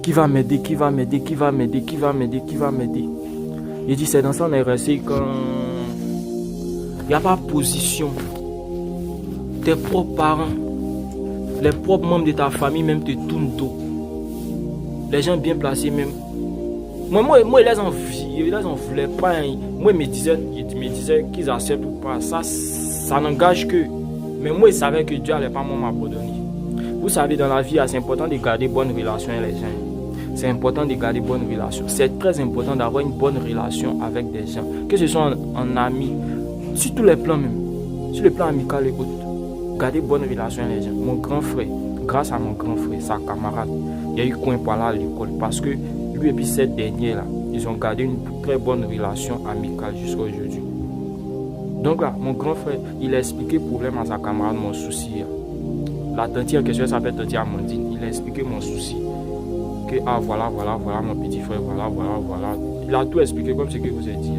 Qui va m'aider, qui va m'aider, qui va m'aider, qui va m'aider, qui va m'aider. Il dit, c'est dans ça qu'on est resté quand il n'y a pas de position. Tes propres parents, les propres membres de ta famille même te tournent dos. Les gens bien placés même. Moi, ils les en voulaient pas. Moi, ils me disaient qu'ils acceptent ou pas. Ça n'engage que. Mais moi, ils savaient que Dieu n'allait pas m'abandonner. Vous savez, dans la vie, c'est important de garder bonne relation avec les gens. C'est important de garder bonne relation. C'est très important d'avoir une bonne relation avec des gens. Que ce soit en ami, sur tous les plans même. Sur le plan amical et autres. Garder bonne relation avec les gens. Mon grand frère, grâce à mon grand frère, sa camarade, il y a eu coin par là à l'école. Parce que lui et puis cette dernière-là, ils ont gardé une très bonne relation amicale jusqu'à aujourd'hui. Donc là, mon grand frère, il a expliqué le problème à sa camarade, mon souci. La tante en question s'appelle tante Amandine. Il a expliqué mon souci. Que voilà mon petit frère, voilà. Il a tout expliqué comme ce que vous avez dit.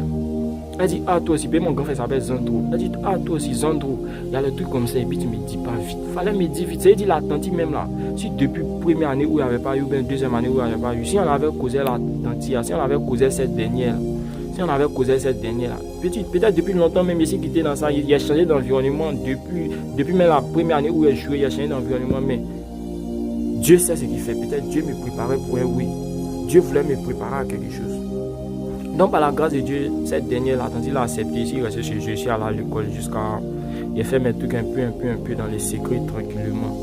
Elle dit, toi aussi, mon grand frère s'appelle Zandro. Elle dit, toi aussi, Zandro. Il y a le truc comme ça, et puis tu me dis pas vite. Fallait me dire vite. C'est dit la tante même là. Si depuis la première année où il n'y avait pas eu, ou bien deuxième année où il n'y avait pas eu, si on avait causé la tante, si on avait causé cette dernière, peut-être depuis longtemps même ici qui était dans ça, il a changé d'environnement depuis même la première année où il a joué, il a changé d'environnement, mais Dieu sait ce qu'il fait. Peut-être Dieu me préparait pour un oui. Dieu voulait me préparer à quelque chose. Donc par la grâce de Dieu, cette dernière là, il a accepté ici, il restait chez Dieu, ici à l'école jusqu'à... Il a fait mes trucs un peu dans les secrets tranquillement.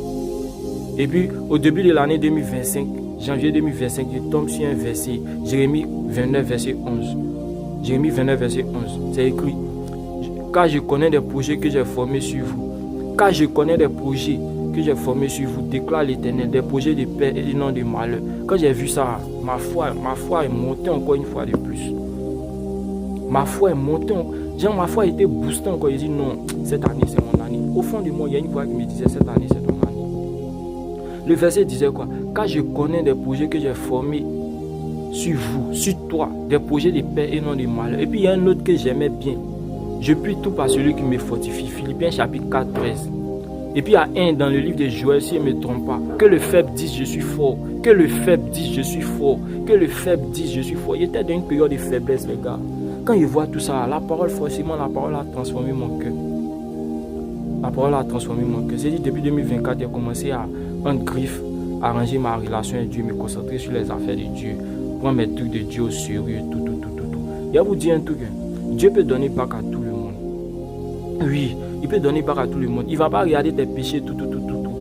Et puis au début de l'année 2025, janvier 2025, je tombe sur un verset, Jérémie 29 verset 11. Jérémie 29 verset 11, c'est écrit, car je connais des projets que j'ai formés sur vous. Car je connais des projets que j'ai formés sur vous, déclare l'Éternel, des projets de paix et non de malheur. Quand j'ai vu ça, ma foi est montée encore une fois de plus. Ma foi est montée, ma foi a été boostée encore. Je dis non, cette année c'est mon année. Au fond de moi, il y a une voix qui me disait, cette année c'est ton année. Le verset disait quoi? Car je connais des projets que j'ai formés sur vous, sur toi, des projets de paix et non de malheur. Et puis il y a un autre que j'aimais bien. Je puis tout par celui qui me fortifie. Philippiens chapitre 4, 13. Et puis il y a un dans le livre de Joël, si je ne me trompe pas. Que le faible dise je suis fort. Que le faible dise je suis fort. Que le faible dise je suis fort. Il était dans une période de faiblesse, les gars. Quand il voit tout ça, la parole a transformé mon cœur. La parole a transformé mon cœur. C'est dit depuis 2024, j'ai commencé à prendre griffe, arranger ma relation avec Dieu, me concentrer sur les affaires de Dieu, prendre mes trucs de Dieu au sérieux, tout. Je vais vous dire un truc. Dieu peut donner bac à tout le monde. Oui, il peut donner bac à tout le monde. Il ne va pas regarder tes péchés, tout.